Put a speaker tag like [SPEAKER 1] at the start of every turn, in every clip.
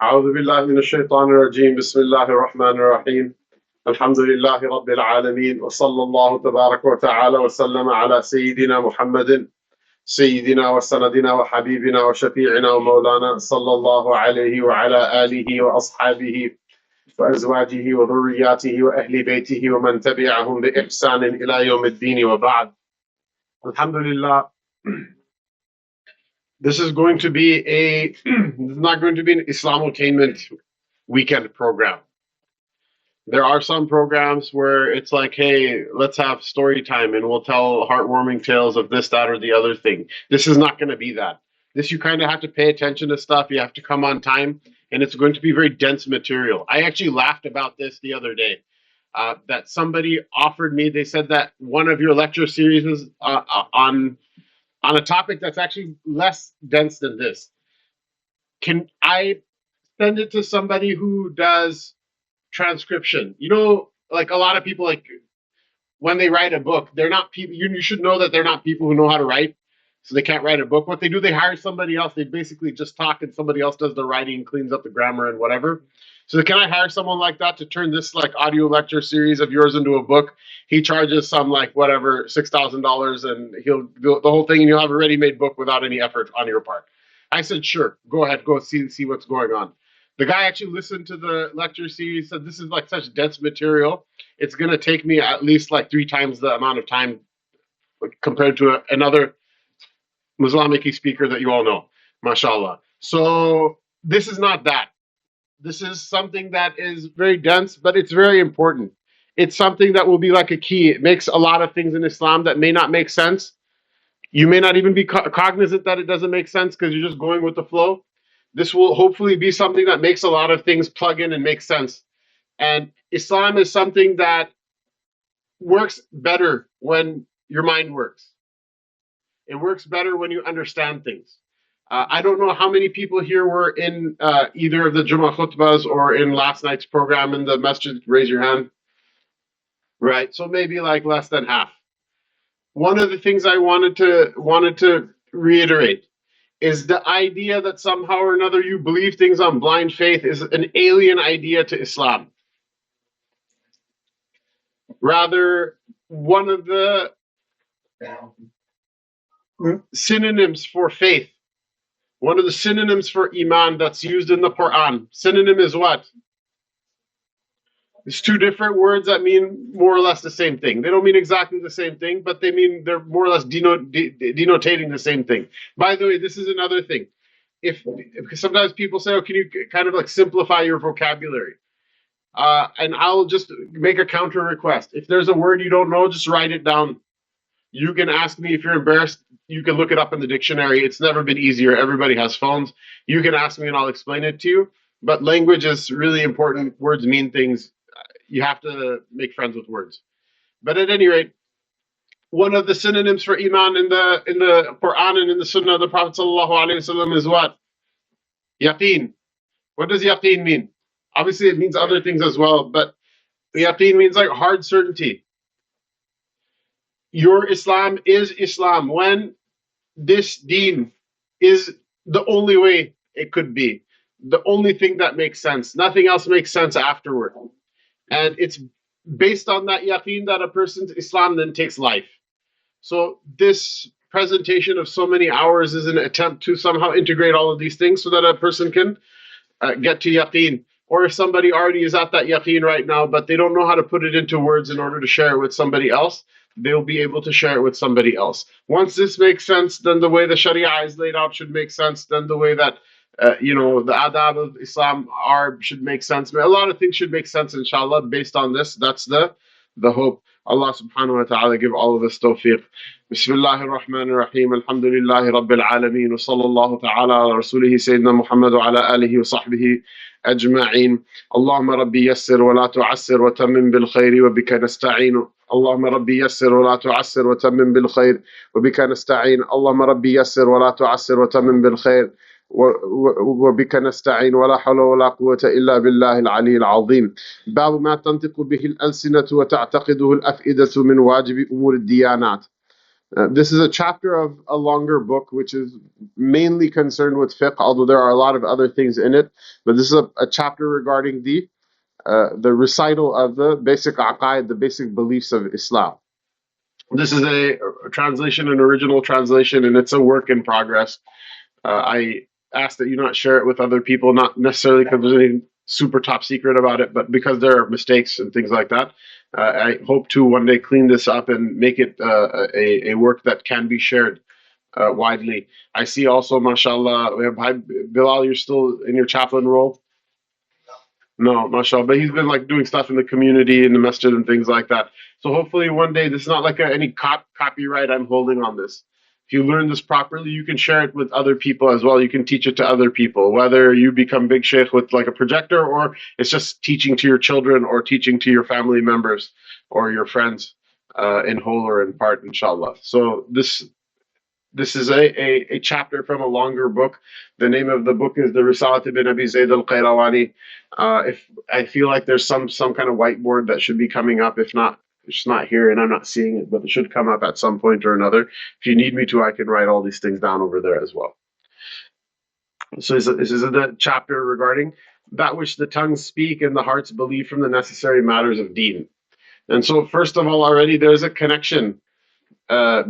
[SPEAKER 1] أعوذ بالله من الشيطان الرجيم بسم الله الرحمن الرحيم الحمد لله رب العالمين وصلى الله تبارك وتعالى وسلم على سيدنا محمد سيدنا وسندنا وحبيبنا وشفيعنا ومولانا صلى الله عليه وعلى آله وأصحابه وأزواجه وذرياته وأهل بيته ومن تبعهم بإحسان إلى يوم الدين وبعد. Alhamdulillah. This is going to be this is not going to be an Islamotainment weekend program. There are some programs where it's like, hey, let's have story time and we'll tell heartwarming tales of this, that, or the other thing. This is not going to be that. This, you kind of have to pay attention to stuff. You have to come on time, and it's going to be very dense material. I actually laughed about this the other day. That somebody offered me, they said that one of your lecture series is on a topic that's actually less dense than this. Can I send it to somebody who does transcription? You know, like a lot of people, like when they write a book, they're not people, you should know that they're not people who know how to write, so they can't write a book. What they do, they hire somebody else. They basically just talk and somebody else does the writing, cleans up the grammar and whatever. So can I hire someone like that to turn this like audio lecture series of yours into a book? He charges some like whatever $6,000 and he'll do the whole thing and you'll have a ready-made book without any effort on your part. I said, sure, go ahead, go see what's going on. The guy actually listened to the lecture series, said this is like such dense material. It's going to take me at least like 3 times the amount of time compared to another Islamic speaker that you all know, mashallah. So this is not that. This is something that is very dense, but it's very important. It's something that will be like a key. It makes a lot of things in Islam that may not make sense. You may not even be cognizant that it doesn't make sense because you're just going with the flow. This will hopefully be something that makes a lot of things plug in and make sense. And Islam is something that works better when your mind works. It works better when you understand things. I don't know how many people here were in either of the Jummah khutbahs or in last night's program in the masjid. Raise your hand. Right, so maybe like less than half. One of the things I wanted to reiterate is the idea that somehow or another you believe things on blind faith is an alien idea to Islam. Rather, one of the synonyms for faith, one of the synonyms for Iman that's used in the Quran, synonym is what? It's 2 different words that mean more or less the same thing. They don't mean exactly the same thing, but they mean they're more or less denotating the same thing. By the way, this is another thing. If sometimes people say, oh, can you kind of like simplify your vocabulary? And I'll just make a counter request. If there's a word you don't know, just write it down. You can ask me if you're embarrassed. You can look it up in the dictionary. It's never been easier. Everybody has phones. You can ask me and I'll explain it to you. But language is really important. Words mean things. You have to make friends with words. But at any rate, one of the synonyms for Iman in the Quran and in the Sunnah of the Prophet ﷺ is what? Yaqeen. What does yaqeen mean? Obviously, it means other things as well, but yaqeen means like hard certainty. Your Islam is Islam when this deen is the only way it could be, the only thing that makes sense. Nothing else makes sense afterward. And it's based on that yaqeen that a person's Islam then takes life. So this presentation of so many hours is an attempt to somehow integrate all of these things so that a person can get to yaqeen. Or if somebody already is at that yaqeen right now, but they don't know how to put it into words in order to share it with somebody else, they'll be able to share it with somebody else. Once this makes sense, then the way the Sharia is laid out should make sense. Then the way that the adab of Islam should make sense. A lot of things should make sense, inshallah, based on this. That's the hope. Allah subhanahu wa ta'ala give all of us tawfiq. Bismillahir Rahmanir Rahim. Alhamdulillahi Rabbil Alameen. Wa sallallahu ta'ala ala rasulihi Sayyidina Muhammad wa ala alihi wa sahbihi أجمعين. اللهم ربي يسر ولا تعسر وتمم بالخير وبك نستعين. اللهم ربي يسر ولا تعسر وتمم بالخير وبك نستعين. اللهم ربي يسر ولا تعسر وتمم بالخير وبك نستعين ولا حول ولا قوة إلا بالله العلي العظيم. باب ما تنطق به الألسنة وتعتقده الأفئدة من واجب أمور الديانات. This is a chapter of a longer book, which is mainly concerned with fiqh, although there are a lot of other things in it. But this is a chapter regarding the recital of the basic aqaid, the basic beliefs of Islam. This is a translation, an original translation, and it's a work in progress. I ask that you not share it with other people, not necessarily because there's anything super top secret about it, but because there are mistakes and things like that. I hope to one day clean this up and make it a work that can be shared widely. I see also, mashallah, we have Bilal, you're still in your chaplain role? No, mashallah. But he's been like doing stuff in the community, in the masjid and things like that. So hopefully one day, this is not like any copyright I'm holding on this. If you learn this properly, you can share it with other people as well. You can teach it to other people, whether you become big sheikh with like a projector, or it's just teaching to your children or teaching to your family members or your friends in whole or in part, inshallah. So this is a chapter from a longer book. The name of the book is the Risalat Ibn Abi Zayd Al-Qayrawani. If I feel like there's some kind of whiteboard that should be coming up. If not, it's not here and I'm not seeing it, but it should come up at some point or another. If you need me to, I can write all these things down over there as well. So this is the chapter regarding that which the tongues speak and the hearts believe from the necessary matters of deen. And so first of all, already there's a connection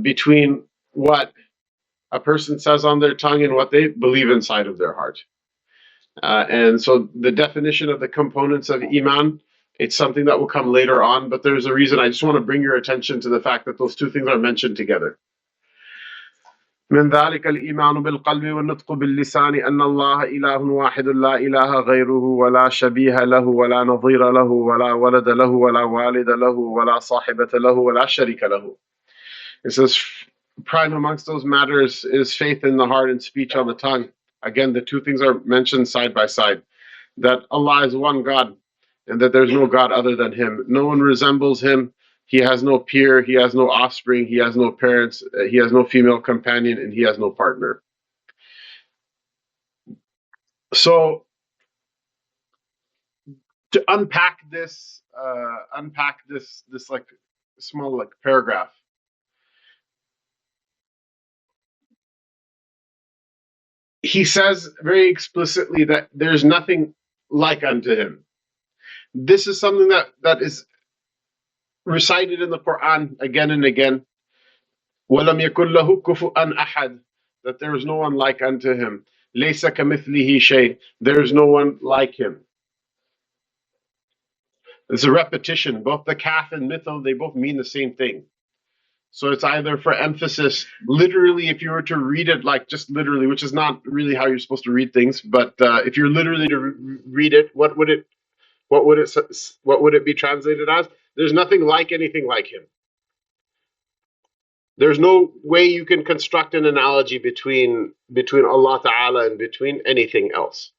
[SPEAKER 1] between what a person says on their tongue and what they believe inside of their heart. And so the definition of the components of Iman, it's something that will come later on, but there's a reason. I just want to bring your attention to the fact that those two things are mentioned together. من ذلك الإيمان بالقلب والنطق باللسان أن الله إله واحد لا إله غيره ولا شبيه له ولا نظير له ولا ولد له ولا والد له ولا صاحبة له ولا شريك له. It says, prime amongst those matters is faith in the heart and speech on the tongue. Again, the two things are mentioned side by side. That Allah is one God and that there's no God other than Him. No one resembles Him. He has no peer. He has no offspring. He has no parents. He has no female companion, and He has no partner. So to unpack this like small like paragraph. He says very explicitly that there's nothing like unto Him. This is something that is recited in the Quran again and again. وَلَمْ يَكُنْ لَهُ كُفُوًا أَحَدٌ, that there is no one like unto Him. لَيْسَ كَمِثْلِهِ شَيْءٌ, there is no one like Him. It's a repetition. Both the kaf and mithal, they both mean the same thing. So it's either for emphasis, literally, if you were to read it like just literally, which is not really how you're supposed to read things, but if you're literally to read it, what would it be translated as? There's nothing like anything like Him. There's no way you can construct an analogy between Allah Ta'ala and between anything else.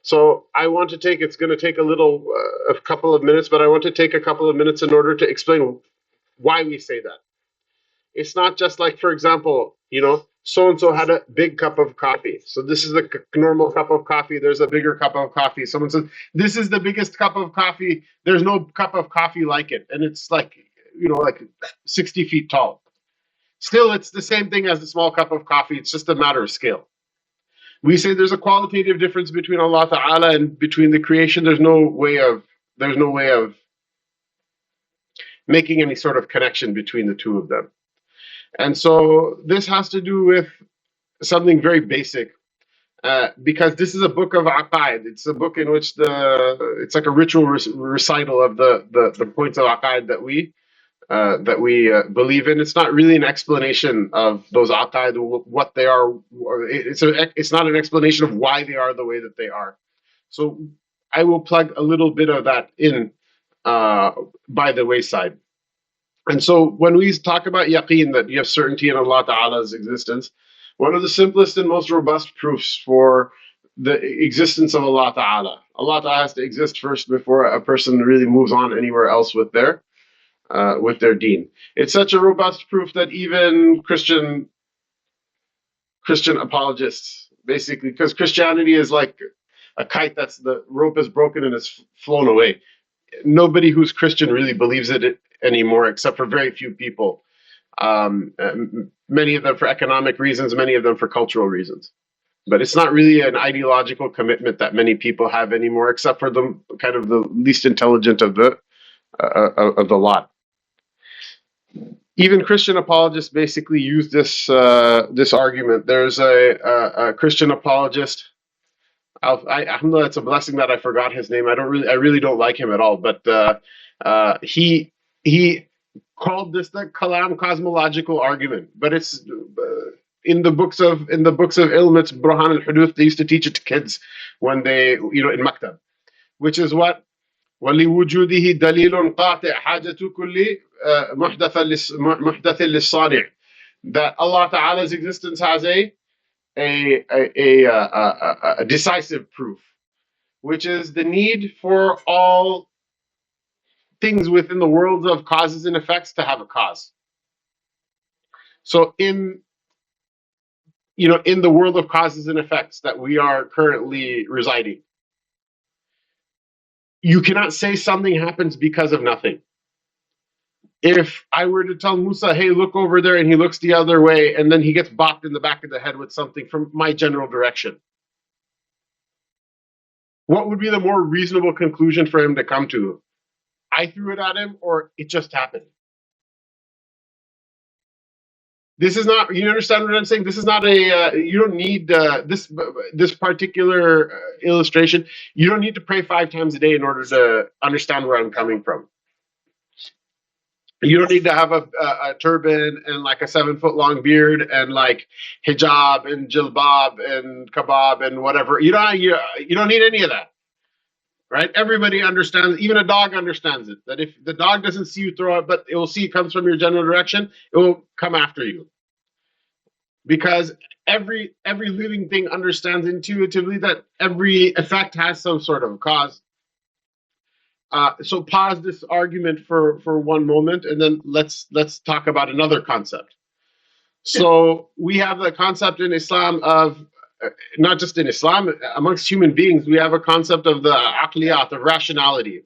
[SPEAKER 1] So I want to take, it's going to take a couple of minutes, but I want to take a couple of minutes in order to explain why we say that. It's not just like, for example, so-and-so had a big cup of coffee. So this is the normal cup of coffee. There's a bigger cup of coffee. Someone says, this is the biggest cup of coffee. There's no cup of coffee like it. And it's like, like 60 feet tall. Still, it's the same thing as the small cup of coffee. It's just a matter of scale. We say there's a qualitative difference between Allah Ta'ala and between the creation. There's no way of making any sort of connection between the two of them. And so this has to do with something very basic, because this is a book of aqaid. It's a book in which it's like a ritual recital of the points of aqaid that we believe in. It's not really an explanation of those aqaid, what they are. It's not an explanation of why they are the way that they are. So I will plug a little bit of that in by the wayside. And so when we talk about yaqeen, that you have certainty in Allah Ta'ala's existence, one of the simplest and most robust proofs for the existence of Allah Ta'ala. Allah Ta'ala has to exist first before a person really moves on anywhere else with their deen. It's such a robust proof that even Christian apologists, basically, because Christianity is like a kite that's the rope is broken and it's flown away. Nobody who's Christian really believes it anymore, except for very few people. Many of them for economic reasons, many of them for cultural reasons. But it's not really an ideological commitment that many people have anymore, except for the kind of the least intelligent of the lot. Even Christian apologists basically use this argument. There's a Christian apologist. Alhamdulillah, it's a blessing that I forgot his name. I really don't like him at all. But he called this the kalam cosmological argument. But it's in the books of ilm, it's Burhan al-Huduf. They used to teach it to kids when they in maktab, which is what وَلِوُجُودِهِ دَلِيلٌ قَاطِعٌ حَاجَةُ كُلِّ مُحْدَثٍ لِلصَّانِعِ. That Allah Ta'ala's existence has a decisive proof, which is the need for all things within the world of causes and effects to have a cause. So in the world of causes and effects that we are currently residing, you cannot say something happens because of nothing. If I were to tell Musa, hey, look over there, and he looks the other way, and then he gets bopped in the back of the head with something from my general direction, what would be the more reasonable conclusion for him to come to? I threw it at him, or it just happened? This is not, you understand what I'm saying? This is not you don't need this particular illustration. You don't need to pray 5 times a day in order to understand where I'm coming from. You don't need to have a turban and like a 7-foot-long beard and like hijab and jilbab and kabab and whatever. You don't need any of that, right? Everybody understands. Even a dog understands it. That if the dog doesn't see you throw it, but it will see it comes from your general direction, it will come after you. Because every living thing understands intuitively that every effect has some sort of cause. So pause this argument for one moment, and then let's talk about another concept. So we have the concept in Islam of, not just in Islam, amongst human beings, we have a concept of the aqliyat, of rationality.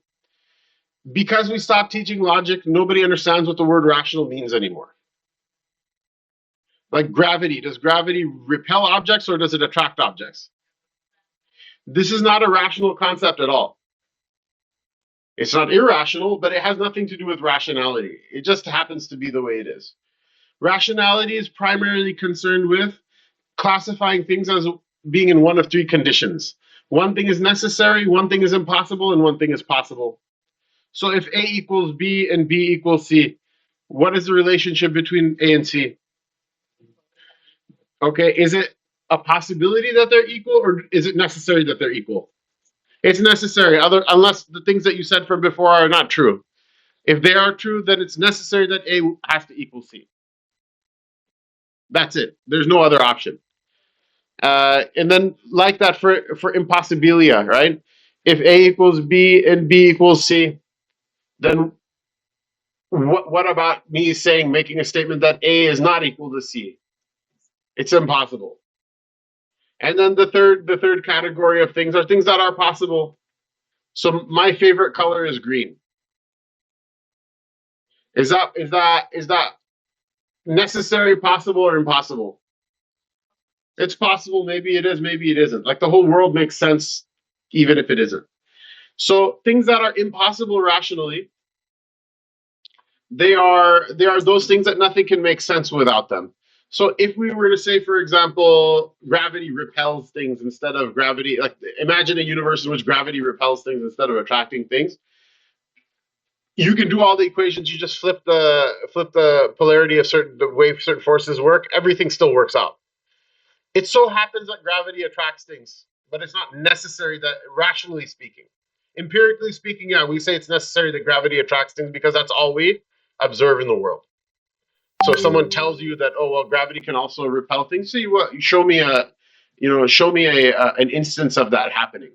[SPEAKER 1] Because we stopped teaching logic, nobody understands what the word rational means anymore. Like gravity, does gravity repel objects or does it attract objects? This is not a rational concept at all. It's not irrational, but it has nothing to do with rationality. It just happens to be the way it is. Rationality is primarily concerned with classifying things as being in one of 3 conditions. One thing is necessary, one thing is impossible, and one thing is possible. So if A equals B and B equals C, what is the relationship between A and C? Okay, is it a possibility that they're equal, or is it necessary that they're equal? It's necessary, unless the things that you said from before are not true. If they are true, then it's necessary that A has to equal C. That's it. There's no other option. And then like that for impossibilia, right? If A equals B and B equals C, then what about me making a statement that A is not equal to C? It's impossible. And then the third category of things are things that are possible. So my favorite color is green. Is that necessary, possible, or impossible? It's possible. Maybe it is. Maybe it isn't. Like the whole world makes sense, even if it isn't. So things that are impossible rationally, they are those things that nothing can make sense without them. So if we were to say, for example, gravity repels things instead of gravity, like imagine a universe in which gravity repels things instead of attracting things. You can do all the equations. You just flip the polarity of the way certain forces work. Everything still works out. It so happens that gravity attracts things, but it's not necessary that, rationally speaking. Empirically speaking, yeah, we say it's necessary that gravity attracts things because that's all we observe in the world. So if someone tells you that, oh well, gravity can also repel things, so you show me an instance of that happening.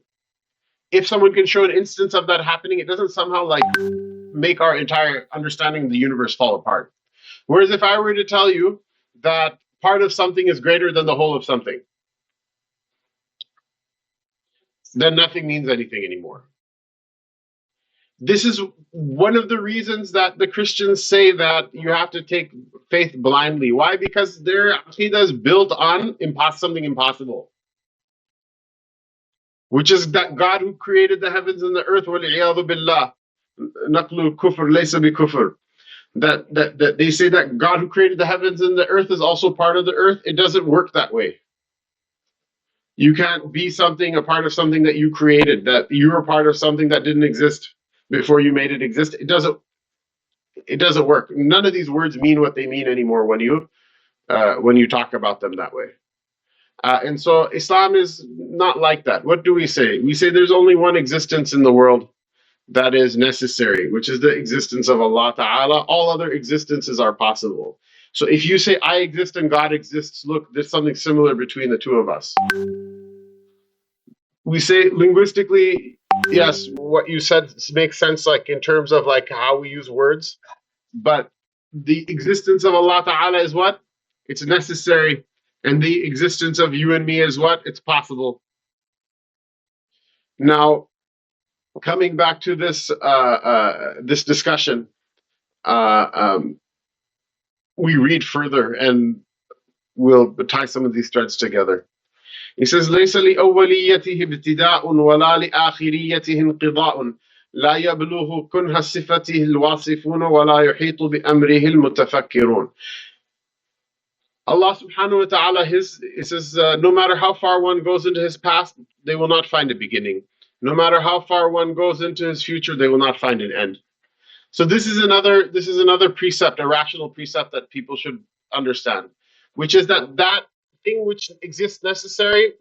[SPEAKER 1] If someone can show an instance of that happening, it doesn't somehow like make our entire understanding of the universe fall apart. Whereas if I were to tell you that part of something is greater than the whole of something, then nothing means anything anymore. This is one of the reasons that the Christians say that you have to take faith blindly. Why? Because their Aqeedah is built on something impossible, which is that God who created the heavens and the earth, وَالْعِيَاذُ بِاللَّهِ نَقْلُ الْكُفْرِ لَيْسَ بِكُفْرٍ. That they say that God who created the heavens and the earth is also part of the earth. It doesn't work that way. You can't be something, a part of something that you created, that you were part of something that didn't exist before you made it exist. It doesn't work. None of these words mean what they mean anymore when you talk about them that way. And so Islam is not like that. What do we say? We say there's only one existence in the world that is necessary, which is the existence of Allah Ta'ala. All other existences are possible. So if you say I exist and God exists, look, there's something similar between the two of us. We say linguistically, yes, what you said makes sense, like in terms of like how we use words, but the existence of Allah Ta'ala is what? It's necessary. And the existence of you and me is what? It's possible. Now, coming back to this this discussion, we read further and we'll tie some of these threads together. He says, ليس لأوليته ابتداء ولا لآخريته انقضاء لا يبلغ كنه صفته الواصفون ولا يحيط بأمره المتفكرون. Allah subhanahu wa ta'ala, he says, no matter how far one goes into his past, they will not find a beginning. No matter how far one goes into his future, they will not find an end. So this is another precept, a rational precept that people should understand, which is that that thing which exists necessarily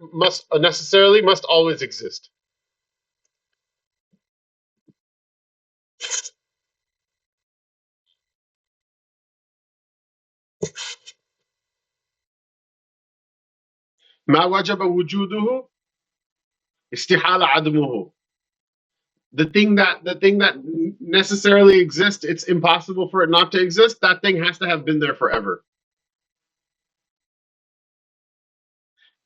[SPEAKER 1] must always exist. ما وجب وجوده استحال عدمه. The thing that necessarily exists, it's impossible for it not to exist. That thing has to have been there forever.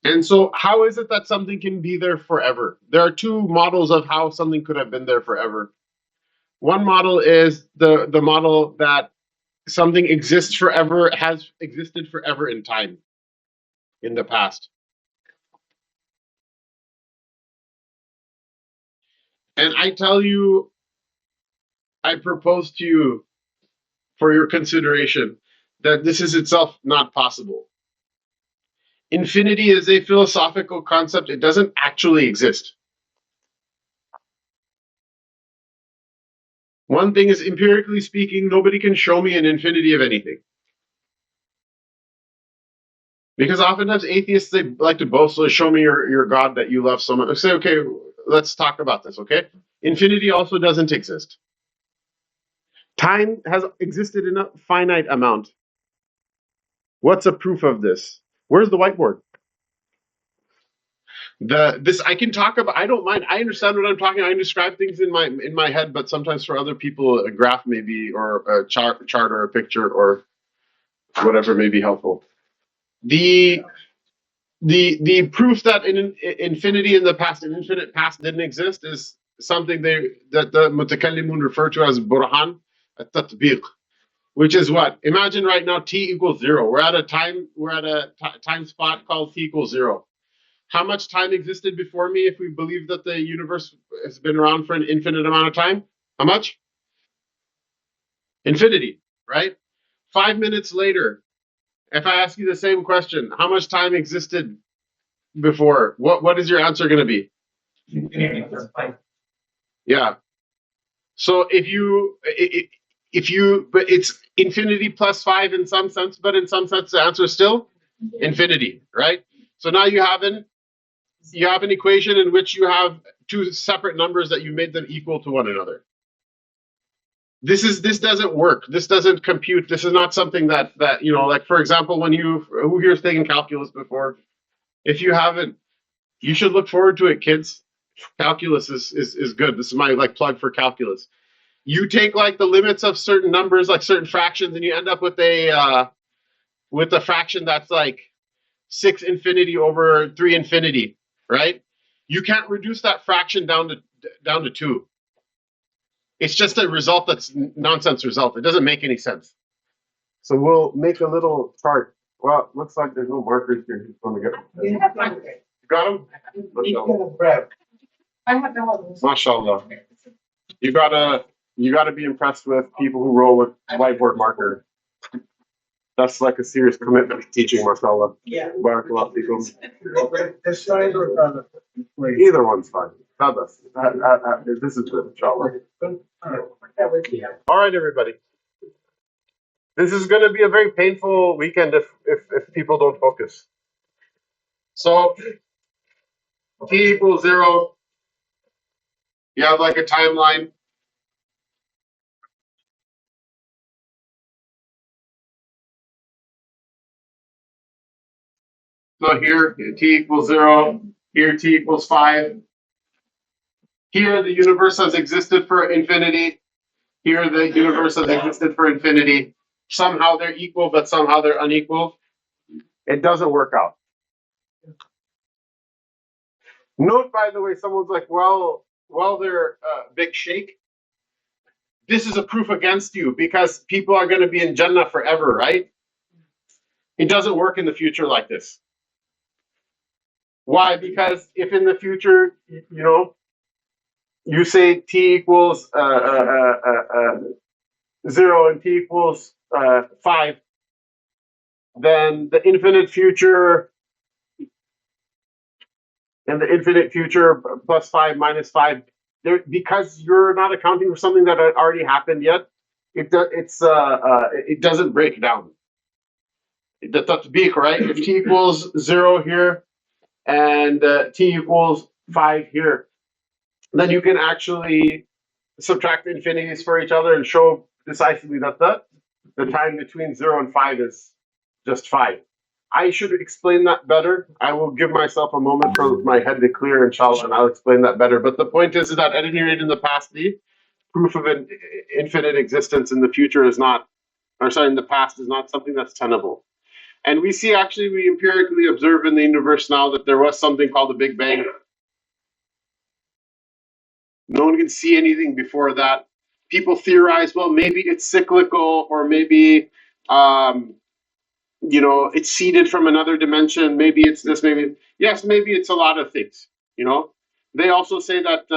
[SPEAKER 1] And so how is it that something can be there forever? There are two models of how something could have been there forever. One model is the model that something exists forever, has existed forever in time, in the past. And I tell you, I propose to you for your consideration that this is itself not possible. Infinity is a philosophical concept. It doesn't actually exist. One thing is, empirically speaking, nobody can show me an infinity of anything. Because oftentimes atheists, they like to boast, so show me your God that you love so much. I say, okay, let's talk about this, okay? Infinity also doesn't exist. Time has existed in a finite amount. What's a proof of this? Where's the whiteboard? This I can talk about. I don't mind. I understand what I'm talking. I describe things in my head, but sometimes for other people, a graph maybe, or a chart or a picture or whatever may be helpful. The proof that infinity in the past, an infinite past, didn't exist is something that the mutakallimun refer to as burhan at-tatbiq, which is what? Imagine right now t equals 0. We're at a time spot called t equals 0. How much time existed before me if we believe that the universe has been around for an infinite amount of time? How much? Infinity, right? 5 minutes later, if I ask you the same question, how much time existed before? What is your answer going to be? Yeah. So but it's infinity plus 5 in some sense, but in some sense the answer is still infinity, right? So now you have an equation in which you have two separate numbers that you made them equal to one another. This doesn't work. This doesn't compute. This is not something that like, for example, who here's taken calculus before? If you haven't, you should look forward to it, kids. Calculus is good. This is my plug for calculus. You take the limits of certain numbers, like certain fractions, and you end up with a fraction that's like 6 infinity over 3 infinity, right? You can't reduce that fraction down to 2. It's just a result that's nonsense result. It doesn't make any sense. So we'll make a little chart. Well, looks like there's no markers here. Who's going to get them? You got them? MashaAllah. You gotta be impressed with people who roll with whiteboard marker. That's like a serious commitment to teaching, mashallah. Yeah. Barakallah fikum. Either one's fine. This is good, inshallah. All right, everybody. This is going to be a very painful weekend if people don't focus. So, t equals 0. You have like a timeline. So here, t equals 0. Here, t equals 5. Here, the universe has existed for infinity. Here, the universe has existed for infinity. Somehow they're equal, but somehow they're unequal. It doesn't work out. Note, by the way, someone's like, well, they're big sheikh. This is a proof against you because people are going to be in Jannah forever, right? It doesn't work in the future like this. Why? Because if in the future, you say t equals 0 and t equals 5, then the infinite future and the infinite future plus 5 minus 5, because you're not accounting for something that had already happened yet, it doesn't break down. That's big, right? If t equals 0 here and t equals 5 here, then you can actually subtract infinities for each other and show decisively that the time between 0 and 5 is just 5. I should explain that better. I will give myself a moment for my head to clear, inshallah, and I'll explain that better. But the point is that at any rate in the past, the proof of an infinite existence in the future is not, in the past is not something that's tenable. And we empirically observe in the universe now that there was something called the Big Bang. No one can see anything before that. People theorize, well, maybe it's cyclical, or maybe it's seeded from another dimension. Maybe it's this, maybe it's a lot of things. They also say that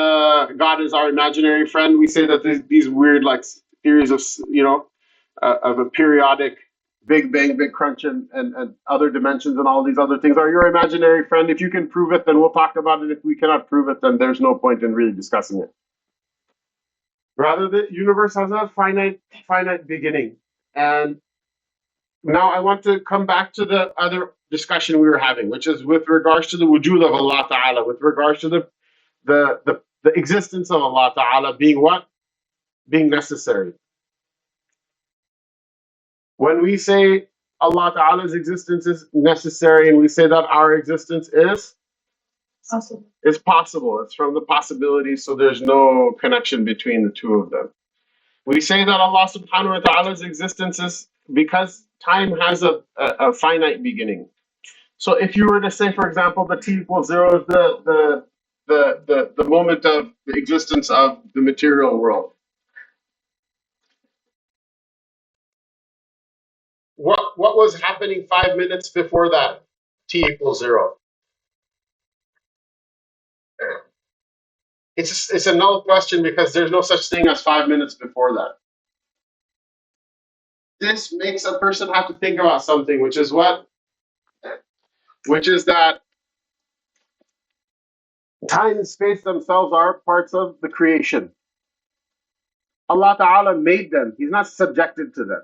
[SPEAKER 1] God is our imaginary friend. We say that these weird theories of of a periodic Big Bang, Big Crunch, and other dimensions and all these other things are your imaginary friend. If you can prove it, then we'll talk about it. If we cannot prove it, then there's no point in really discussing it. Rather, the universe has a finite beginning. And now I want to come back to the other discussion we were having, which is with regards to the wujud of Allah Ta'ala, with regards to the existence of Allah Ta'ala being what? Being necessary. When we say Allah Ta'ala's existence is necessary, and we say that our existence is possible. It's possible. It's from the possibilities, so there's no connection between the two of them. We say that Allah Subhanahu wa Ta'ala's existence is because time has a finite beginning. So if you were to say, for example, that t equals 0 is the moment of the existence of the material world, what was happening 5 minutes before that? T equals 0. It's a null question because there's no such thing as 5 minutes before that. This makes a person have to think about something, which is what? Which is that time and space themselves are parts of the creation. Allah Ta'ala made them. He's not subjected to them.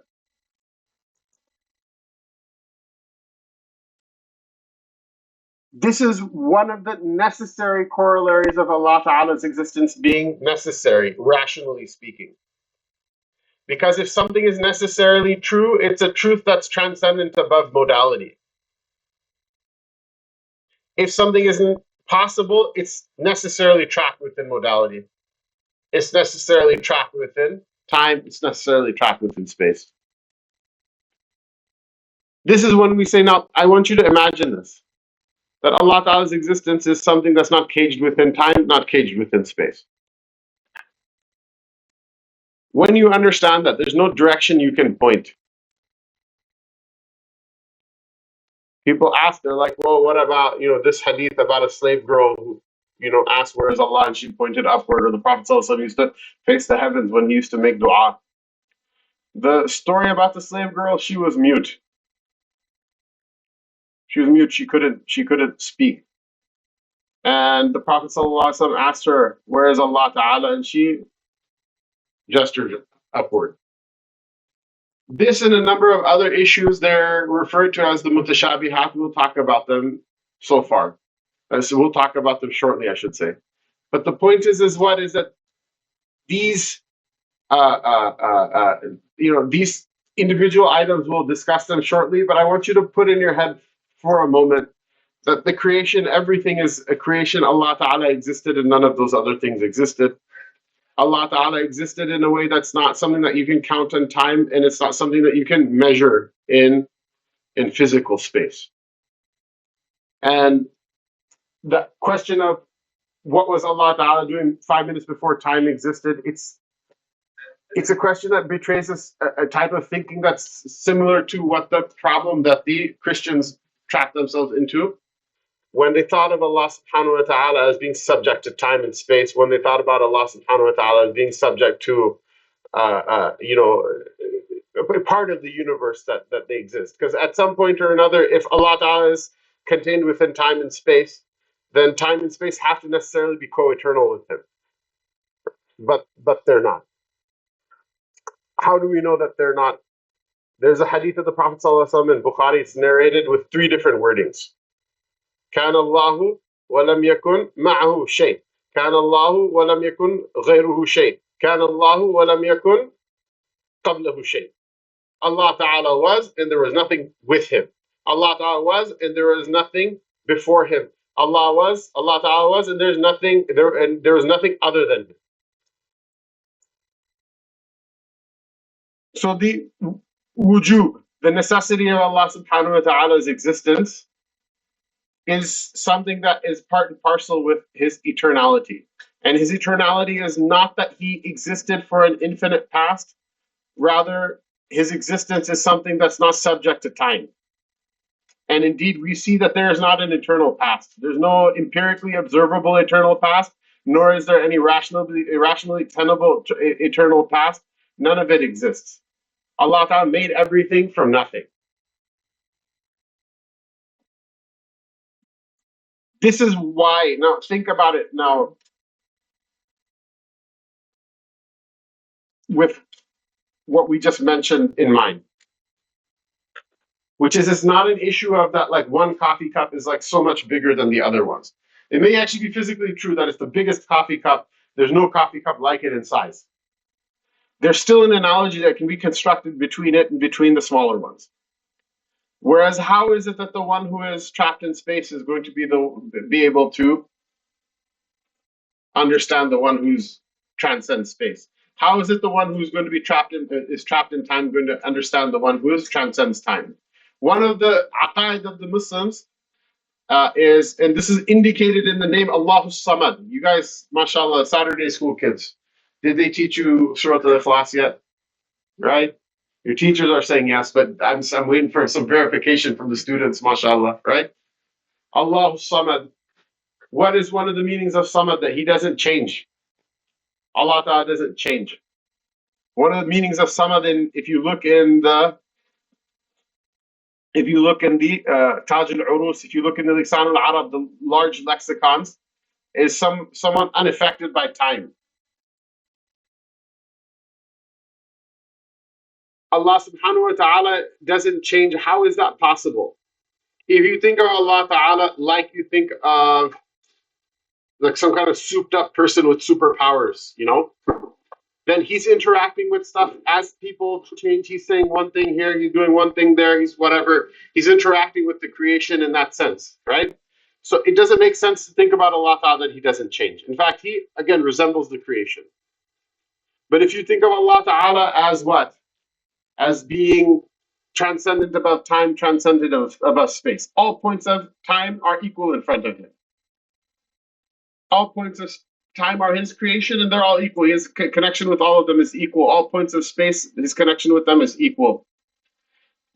[SPEAKER 1] This is one of the necessary corollaries of Allah Ta'ala's existence being necessary, rationally speaking. Because if something is necessarily true, it's a truth that's transcendent above modality. If something isn't possible, it's necessarily trapped within modality. It's necessarily trapped within time. It's necessarily trapped within space. This is when we say, now, I want you to imagine this. That Allah Ta'ala's existence is something that's not caged within time, not caged within space. When you understand that there's no direction you can point, people ask, they're like, well, what about, this hadith about a slave girl who, asked, where is Allah? And she pointed upward, or the Prophet ﷺ used to face the heavens when he used to make dua. The story about the slave girl, she was mute. She was mute. She couldn't speak. And the Prophet ﷺ asked her, where is Allah Ta'ala? And she gestured upward. This and a number of other issues, they're referred to as the mutashabihat. We'll talk about them so far. So we'll talk about them shortly, I should say. But the point is that these, these individual items, we'll discuss them shortly, but I want you to put in your head for a moment that the creation, everything is a creation. Allah Ta'ala existed and none of those other things existed. Allah Ta'ala existed in a way that's not something that you can count in time, and it's not something that you can measure in physical space. And the question of what was Allah Ta'ala doing 5 minutes before time existed, it's a question that betrays a type of thinking that's similar to what the problem that the Christians trapped themselves into when they thought of Allah subhanahu wa ta'ala as being subject to time and space, when they thought about Allah subhanahu wa ta'ala as being subject to, a part of the universe that they exist. Because at some point or another, if Allah ta'ala is contained within time and space, then time and space have to necessarily be co-eternal with him. But they're not. How do we know that they're not? There's a hadith of the Prophet ﷺ in Bukhari. It's narrated with 3 different wordings. كان الله ولم يكن معه شيء. كان الله ولم يكن غيره شيء. كان الله ولم يكن قبله شيء. Allah Ta'ala was and there was nothing with him. Allah Ta'ala was and there was nothing before him. Allah Ta'ala was and there was nothing other than him. So the wujub, the necessity of Allah Subhanahu wa Ta'ala's existence, is something that is part and parcel with his eternality. And his eternality is not that he existed for an infinite past, rather his existence is something that's not subject to time. And indeed, we see that there is not an eternal past. There's no empirically observable eternal past, nor is there any rationally tenable eternal past. None of it exists. Allah Ta'ala made everything from nothing. This is why, now think about it now, with what we just mentioned in mind, which is it's not an issue of that like one coffee cup is like so much bigger than the other ones. It may actually be physically true that it's the biggest coffee cup. There's no coffee cup like it in size. There's still an analogy that can be constructed between it and between the smaller ones. Whereas how is it that the one who is trapped in space is going to be able to understand the one who's transcends space? How is it the one who's going to be trapped in time going to understand the one who transcends time? One of the aqeedah of the Muslims is, and this is indicated in the name Allahus Samad. You guys, mashallah, Saturday school kids, did they teach you Surah Al-Ikhlas yet? Right? Your teachers are saying yes, but I'm waiting for some verification from the students, mashallah, right? Allahus Samad. What is one of the meanings of Samad? That he doesn't change. Allah Ta'ala doesn't change. One of the meanings of Samad, if you look in the Taj al-Urus, if you look in the Lisan al-Arab, the large lexicons, is someone unaffected by time. Allah subhanahu wa ta'ala doesn't change. How is that possible? If you think of Allah Ta'ala like you think of like some kind of souped up person with superpowers, then he's interacting with stuff as people change. He's saying one thing here, he's doing one thing there, he's whatever. He's interacting with the creation in that sense, right? So it doesn't make sense to think about Allah Ta'ala that he doesn't change. In fact, he, again, resembles the creation. But if you think of Allah Ta'ala as what? As being transcendent above time, transcendent above space. All points of time are equal in front of him. All points of time are his creation, and they're all equal. His connection with all of them is equal. All points of space, his connection with them is equal.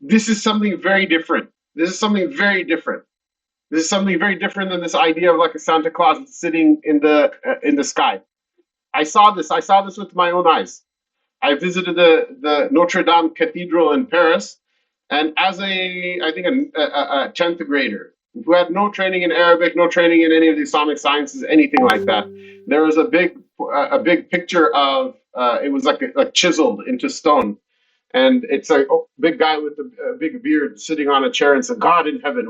[SPEAKER 1] This is something very different. This is something very different. This is something very different than this idea of like a Santa Claus sitting in the sky. I saw this. I saw this with my own eyes. I visited the Notre Dame Cathedral in Paris, and as I think a 10th grader who had no training in Arabic, no training in any of the Islamic sciences, anything like that, there was a big picture of it was like chiseled into stone, and it's a big guy with a big beard sitting on a chair and said, "God in heaven."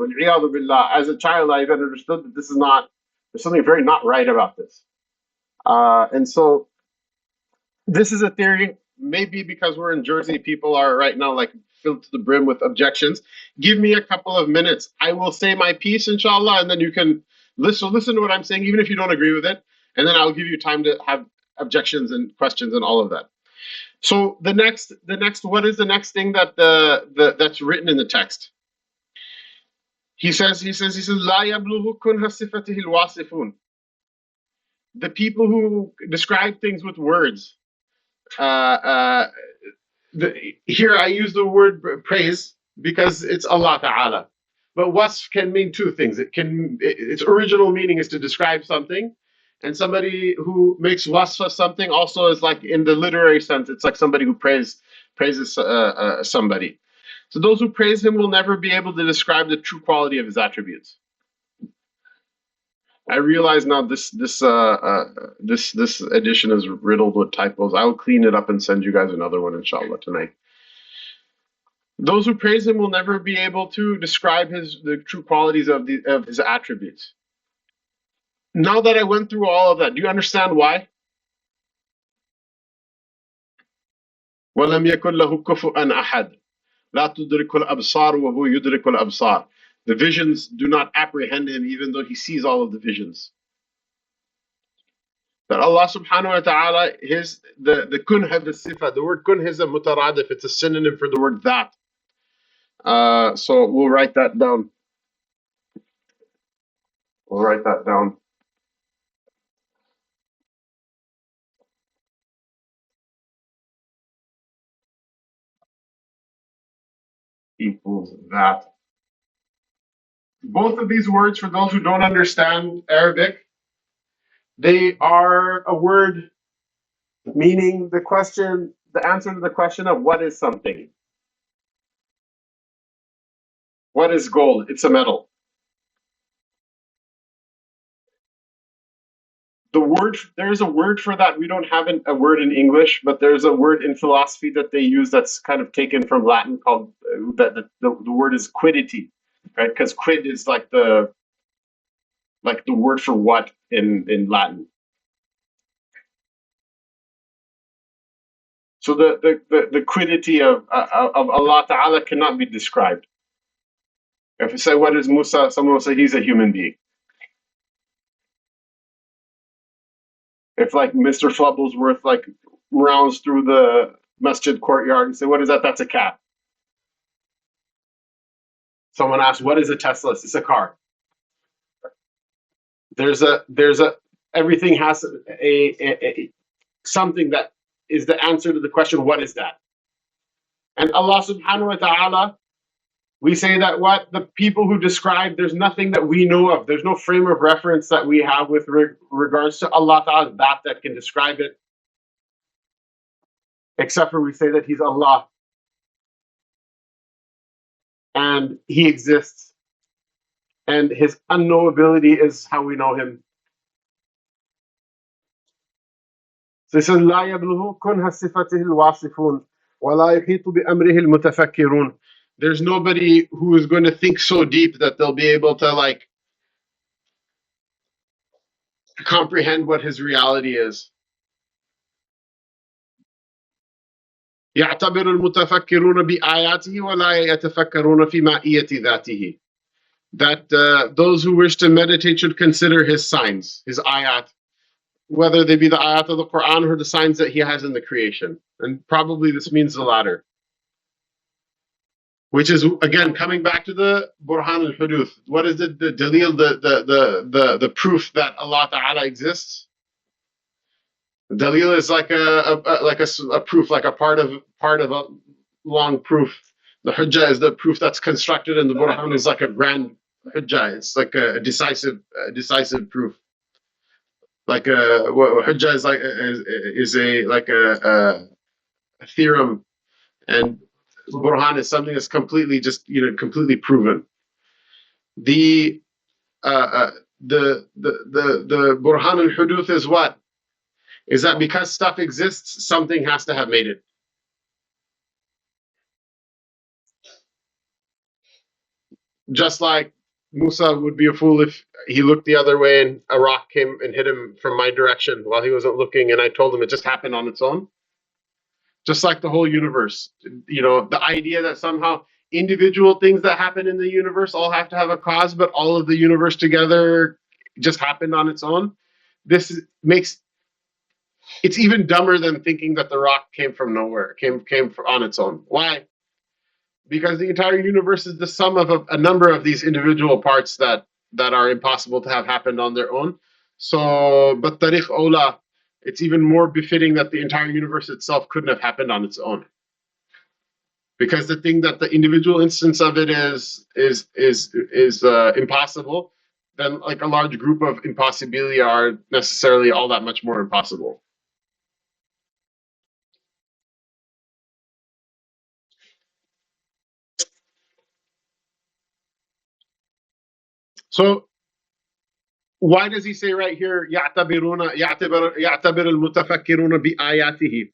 [SPEAKER 1] As a child, I even understood that this is not. There's something very not right about this, and so this is a theory. Maybe because we're in Jersey, people are right now like filled to the brim with objections. Give me a couple of minutes. I will say my piece, inshallah, and then you can listen to what I'm saying, even if you don't agree with it. And then I'll give you time to have objections and questions and all of that. So the next, what is the next thing that that's written in the text? He says, لا يبلغ كنه صفته الواصفون. The people who describe things with words. Here I use the word praise because it's Allah Ta'ala. But wasf can mean two things. Its original meaning is to describe something, and somebody who makes wasf of something also is like in the literary sense, it's like somebody who praises somebody. So those who praise him will never be able to describe the true quality of his attributes. I realize now this edition is riddled with typos. I will clean it up and send you guys another one, inshallah, tonight. Those who praise him will never be able to describe the true qualities of his attributes. Now that I went through all of that, do you understand why? وَلَمْ يَكُنْ لَهُ كُفُوًا أَحَدٌ لَا تُدْرِكُ الْأَبْصَارُ وَهُوَ يُدْرِكُ الْأَبْصَارِ. The visions do not apprehend him, even though he sees all of the visions. That Allah subhanahu wa ta'ala, the kunha, the sifa, the word kunha is a mutaradif, it's a synonym for the word that. So we'll write that down. We'll write that down. Equals that. Both of these words, for those who don't understand Arabic, they are a word meaning the answer to the question of what is something. What is gold? It's a metal. There is a word for that. We don't have a word in English, but there's a word in philosophy that they use that's kind of taken from Latin called the word is quiddity, right? Because quid is like the word for what in Latin. So the quiddity of Allah Ta'ala cannot be described. If you say what is Musa, someone will say he's a human being. If like Mr. Flubblesworth like rounds through the masjid courtyard and say, what is that? That's a cat. Someone asks, what is a Tesla? It's a car. Everything has a something that is the answer to the question, what is that? And Allah subhanahu wa ta'ala, we say that what the people who describe, there's nothing that we know of. There's no frame of reference that we have with regards to Allah Ta'ala that can describe it. Except for we say that He's Allah. And He exists. And His unknowability is how we know Him. So He says, لا يبلغ كنه صفته الواصفون ولا يحيط بأمره المتفكرون. There's nobody who is going to think so deep that they'll be able to like comprehend what his reality is. يعتبر المتفكرون بآياته ولا يتفكرون في مائية ذاته. That those who wish to meditate should consider his signs, his ayat, whether they be the ayat of the Quran or the signs that he has in the creation. And probably this means the latter. Which is, again, coming back to the Burhan al-Huduth. What is the dalil, the proof that Allah Ta'ala exists? Dalil is like a proof, like a part of a long proof. The hujjah is the proof that's constructed, and the burhan is like a grand hujjah. It's like a decisive proof. Like what hujjah is like is a like a theorem, and burhan is something that's completely just completely proven. The the burhan al-huduth is what? Is that because stuff exists, something has to have made it. Just like Musa would be a fool if he looked the other way and a rock came and hit him from my direction while he wasn't looking, and I told him it just happened on its own. Just like the whole universe, the idea that somehow individual things that happen in the universe all have to have a cause, but all of the universe together just happened on its own. This makes it's even dumber than thinking that the rock came from nowhere, came on its own. Why? Because the entire universe is the sum of a number of these individual parts that are impossible to have happened on their own. So, but tariq ola, it's even more befitting that the entire universe itself couldn't have happened on its own. Because the thing that the individual instance of it is impossible, then like a large group of impossibilia are necessarily all that much more impossible. So why does he say right here يعتبر المتفكرون بآياته?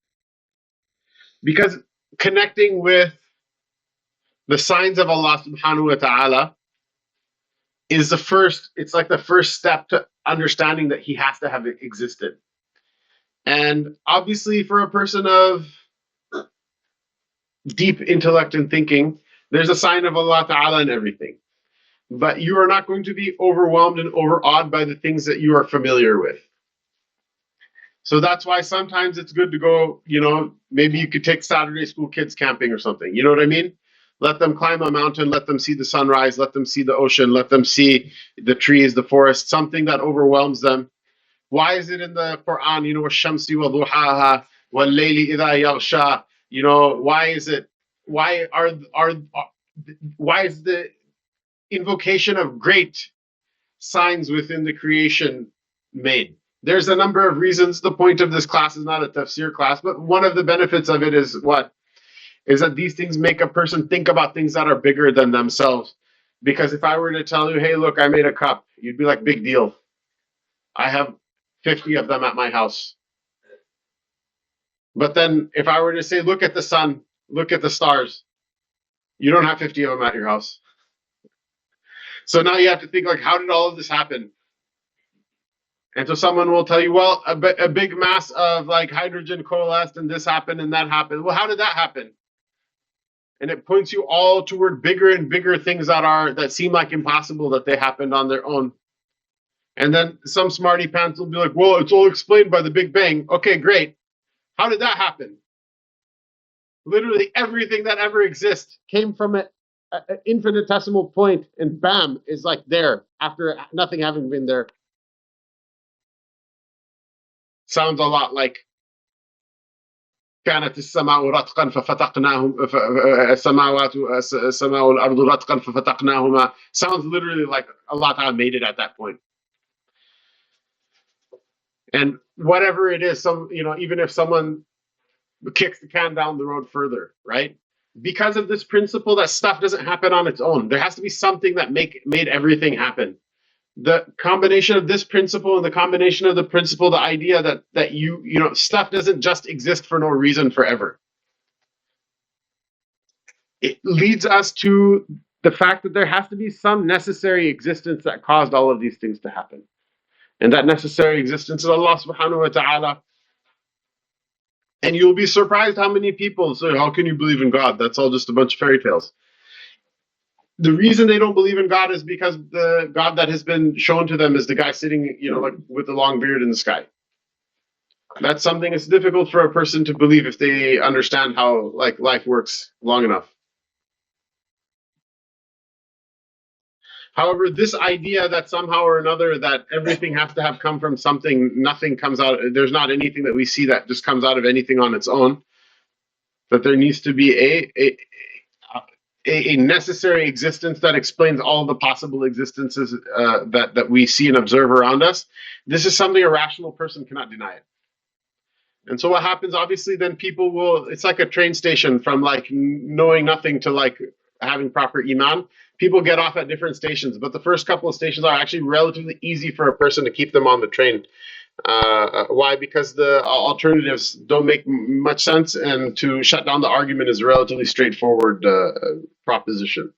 [SPEAKER 1] Because connecting with the signs of Allah subhanahu wa ta'ala is it's like the first step to understanding that he has to have existed. And obviously for a person of deep intellect and thinking, there's a sign of Allah ta'ala in everything. But you are not going to be overwhelmed and overawed by the things that you are familiar with. So that's why sometimes it's good to go, maybe you could take Saturday school kids camping or something. You know what I mean? Let them climb a mountain, let them see the sunrise, let them see the ocean, let them see the trees, the forest, something that overwhelms them. Why is it in the Quran, وَالشَّمْسِ وَضُحَاهَا وَاللَّيْلِ إِذَا يَغْشَى? Why is the invocation of great signs within the creation made? There's a number of reasons. The point of this class is not a tafsir class, but one of the benefits of it is what? Is that these things make a person think about things that are bigger than themselves. Because if I were to tell you, hey, look, I made a cup, you'd be like, big deal. I have 50 of them at my house. But then if I were to say, look at the sun, look at the stars, you don't have 50 of them at your house. So now you have to think, like, how did all of this happen? And so someone will tell you, well, a big mass of like hydrogen coalesced and this happened and that happened. Well, how did that happen? And it points you all toward bigger and bigger things that seem like impossible that they happened on their own. And then some smarty pants will be like, well, it's all explained by the Big Bang. Okay, great. How did that happen? Literally everything that ever exists came from an infinitesimal point, and bam, is like there after nothing having been there. Sounds a lot like كانت السماء رتقا ففتقناهم السماء والأرض رتقا ففتقناهما. Sounds literally like Allah Ta'ala made it at that point. And whatever it is, even if someone kicks the can down the road further, right? Because of this principle that stuff doesn't happen on its own, there has to be something that made everything happen. The combination of this principle and the combination of the principle, the idea that stuff doesn't just exist for no reason forever. It leads us to the fact that there has to be some necessary existence that caused all of these things to happen. And that necessary existence is Allah subhanahu wa ta'ala. And you'll be surprised how many people say, how can you believe in God? That's all just a bunch of fairy tales. The reason they don't believe in God is because the God that has been shown to them is the guy sitting, like with the long beard in the sky. That's something it's difficult for a person to believe if they understand how life works long enough. However, this idea that somehow or another that everything has to have come from something, nothing comes out, there's not anything that we see that just comes out of anything on its own, that there needs to be a necessary existence that explains all the possible existences that we see and observe around us. This is something a rational person cannot deny it. And so what happens, obviously, then people will, it's like a train station from like knowing nothing to like having proper iman. People get off at different stations, but the first couple of stations are actually relatively easy for a person to keep them on the train. Why? Because the alternatives don't make much sense, and to shut down the argument is a relatively straightforward proposition.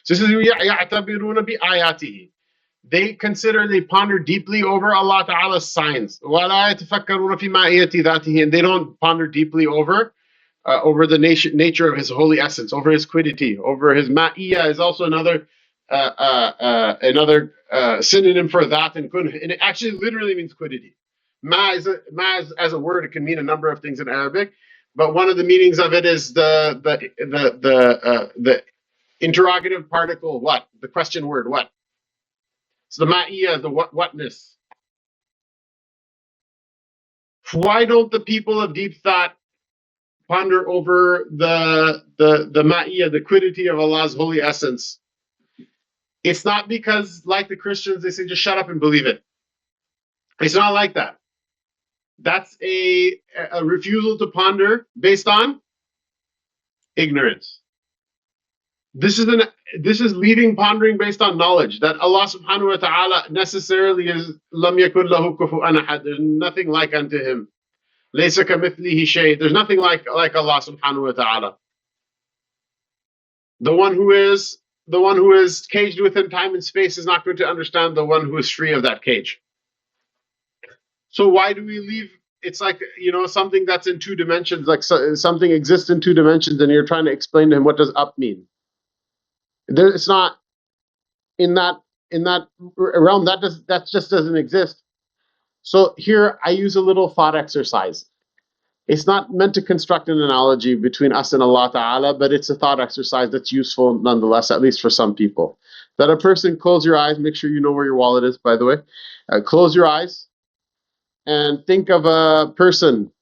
[SPEAKER 1] So this is يَعْتَبِرُونَ بِآيَاتِهِ. They consider, they ponder deeply over Allah Ta'ala's signs. وَلَا يَتَفَكَّرُونَ فِي مَائِيَةِ ذَاتِهِ. And they don't ponder deeply over the nature of His holy essence, over His quiddity, over His ma'iyah is also another synonym for that, and it actually literally means quiddity. Ma is as a word, it can mean a number of things in Arabic, but one of the meanings of it is the interrogative particle, what? The question word, what? So the ma'iyah, the whatness. Why don't the people of deep thought ponder over the ma'iyah, the quiddity of Allah's holy essence? It's not because, like the Christians, they say just shut up and believe it. It's not like that. That's a refusal to ponder based on ignorance. This is leaving pondering based on knowledge, that Allah subhanahu wa ta'ala necessarily is lam yakun lahu kufuwan ahad. There's nothing like unto Him. Laysa kamithlihi shay. There's nothing like Allah subhanahu wa ta'ala. The one who is caged within time and space is not going to understand the one who is free of that cage. So why do we leave? It's like, something that's in two dimensions, like something exists in two dimensions, and you're trying to explain to him what does up mean. It's not in that realm. That just doesn't exist. So here I use a little thought exercise. It's not meant to construct an analogy between us and Allah Ta'ala, but it's a thought exercise that's useful nonetheless, at least for some people. That a person, close your eyes, make sure you know where your wallet is, by the way. Close your eyes and think of a person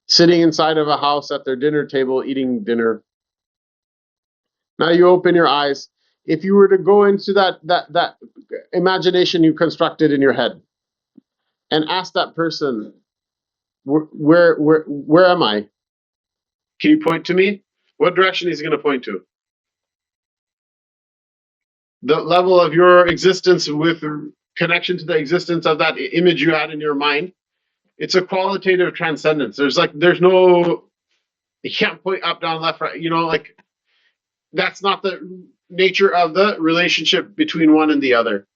[SPEAKER 1] sitting inside of a house at their dinner table eating dinner. Now you open your eyes. If you were to go into that imagination you constructed in your head and ask that person, where am I? Can you point to me? What direction is he going to point to? The level of your existence with connection to the existence of that image you had in your mind. It's a qualitative transcendence. There's no, you can't point up, down, left, right, that's not the nature of the relationship between one and the other.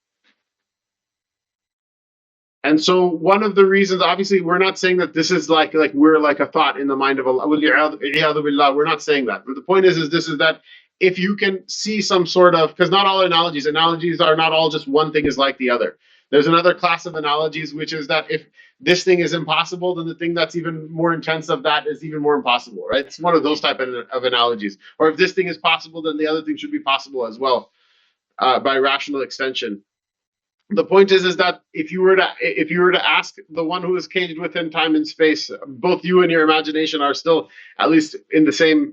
[SPEAKER 1] And so one of the reasons, obviously, we're not saying that this is like we're like a thought in the mind of Allah. We're not saying that. But the point is that if you can see some sort of, because not all analogies are not all just one thing is like the other. There's another class of analogies, which is that if this thing is impossible, then the thing that's even more intense of that is even more impossible, right? It's one of those type of analogies. Or if this thing is possible, then the other thing should be possible as well, by rational extension. The point is that if you were to ask the one who is caged within time and space, both you and your imagination are still at least in the same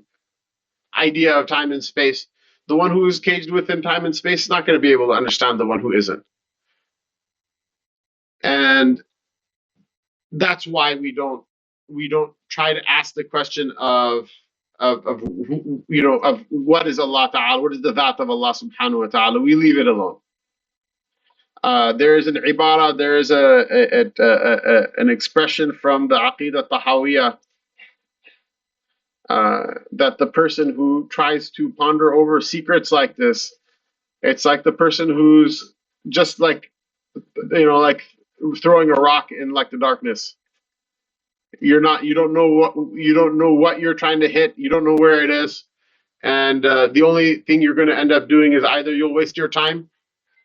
[SPEAKER 1] idea of time and space. The one who is caged within time and space is not going to be able to understand the one who isn't. And that's why we don't try to ask the question of what is Allah Ta'ala, what is the that of Allah Subhanahu wa Ta'ala. We leave it alone. There is an ibara, there is an expression from the Aqeedah Tahawiyah that the person who tries to ponder over secrets like this, it's like the person who's just like throwing a rock in like the darkness. You don't know what you're trying to hit. You don't know where it is, and the only thing you're going to end up doing is either you'll waste your time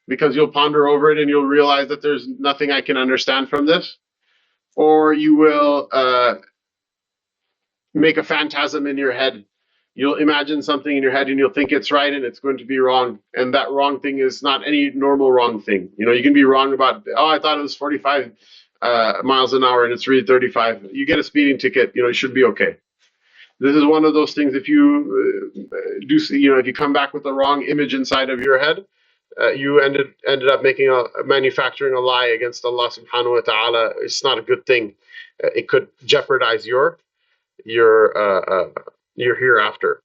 [SPEAKER 1] because you'll ponder over it and you'll realize that there's nothing I can understand from this, or you will make a phantasm in your head You'll imagine something in your head and you'll think it's right and it's going to be wrong. And that wrong thing is not any normal wrong thing. You can be wrong about, oh, I thought it was 45 miles an hour and it's really 35. You get a speeding ticket, it should be okay. This is one of those things. If you if you come back with the wrong image inside of your head, you ended up manufacturing a lie against Allah subhanahu wa ta'ala. It's not a good thing. It could jeopardize your hereafter.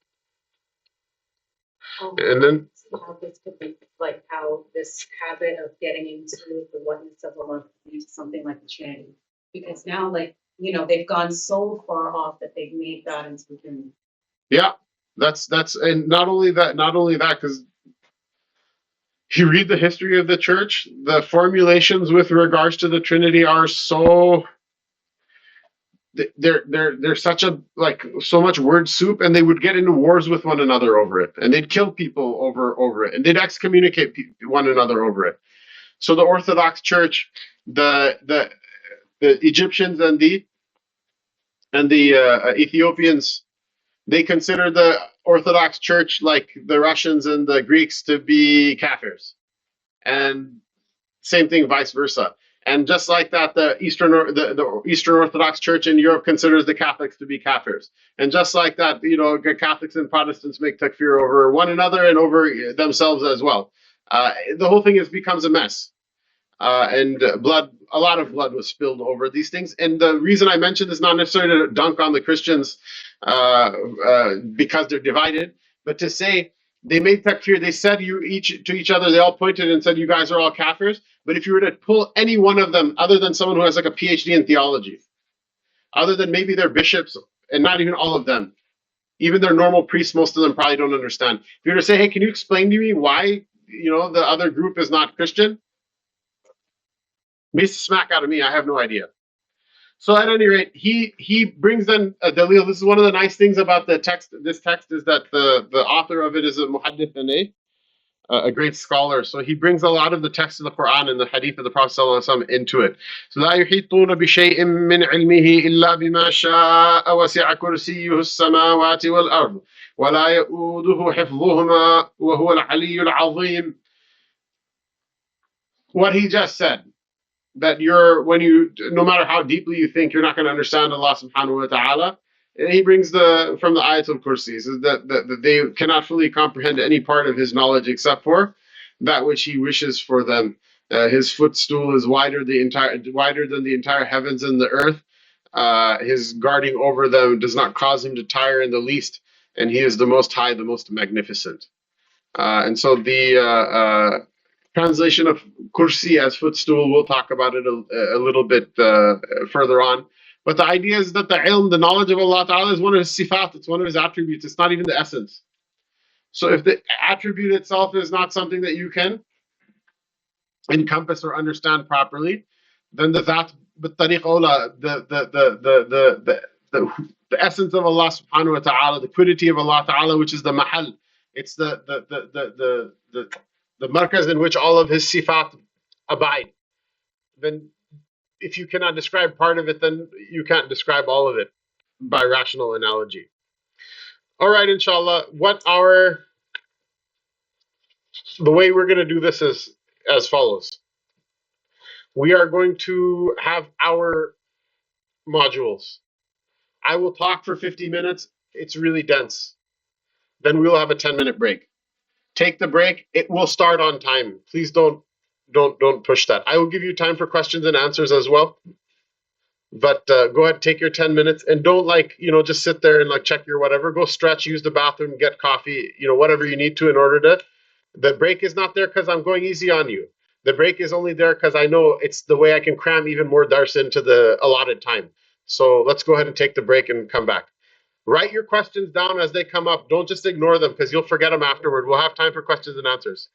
[SPEAKER 1] And then
[SPEAKER 2] how this could be, like how this habit of getting into the oneness of Allah leads to something like a Trinity, because now, they've gone so far off that they've made God into the Trinity.
[SPEAKER 1] Yeah, that's and not only that, because you read the history of the church, the formulations with regards to the Trinity are so they're such so much word soup, and they would get into wars with one another over it, and they'd kill people over it, and they'd excommunicate one another over it. So the Orthodox Church, the Egyptians and the Ethiopians, they consider the Orthodox Church, like the Russians and the Greeks, to be kafirs, and same thing vice versa. And just like that, the Eastern Orthodox Church in Europe considers the Catholics to be kafirs. And just like that, Catholics and Protestants make takfir over one another and over themselves as well. The whole thing becomes a mess. And a lot of blood was spilled over these things. And the reason I mention this, not necessarily to dunk on the Christians because they're divided, but to say they made takfir. They said to each other, they all pointed and said, you guys are all kafirs. But if you were to pull any one of them, other than someone who has like a PhD in theology, other than maybe their bishops, and not even all of them, even their normal priests, most of them probably don't understand. If you were to say, hey, can you explain to me why, the other group is not Christian? Beats the smack out of me. I have no idea. So at any rate, he brings in a dalil. This is one of the nice things about the text. This text is that the author of it is a muhaddith, a great scholar. So he brings a lot of the text of the Quran and the hadith of the Prophet ﷺ into it. So لا يحيطون بشيء من علمه إلا بما شاء وسع كرسيه السماوات والأرض ولا يؤوده حفظهما وهو العلي العظيم. What he just said, that no matter how deeply you think, you're not going to understand Allah subhanahu wa ta'ala. And he brings from the Ayatul Kursi, says that they cannot fully comprehend any part of his knowledge except for that which he wishes for them. His footstool is wider than the entire heavens and the earth. His guarding over them does not cause him to tire in the least, and he is the most high, the most magnificent. And so the translation of kursi as footstool, we'll talk about it a little bit further on. But the idea is that the ilm, the knowledge of Allah Ta'ala, is one of his sifat, it's one of his attributes, it's not even the essence. So if the attribute itself is not something that you can encompass or understand properly, then the that b'tariq awla, the essence of Allah Subhanahu wa Ta'ala, the quiddity of Allah Ta'ala, which is the mahal, it's the markaz in which all of his sifat abide. Then if you cannot describe part of it, then you can't describe all of it by rational analogy. All right, inshallah, the way we're going to do this is as follows. We are going to have our modules. I will talk for 50 minutes. It's really dense. Then we will have a 10-minute break. Take the break. It will start on time. Please don't push that. I will give you time for questions and answers as well. But go ahead, take your 10 minutes, and don't just sit there and check your whatever. Go stretch, use the bathroom, get coffee, whatever you need to in order to. The break is not there because I'm going easy on you. The break is only there because I know it's the way I can cram even more dars into the allotted time. So let's go ahead and take the break and come back. Write your questions down as they come up. Don't just ignore them because you'll forget them afterward. We'll have time for questions and answers.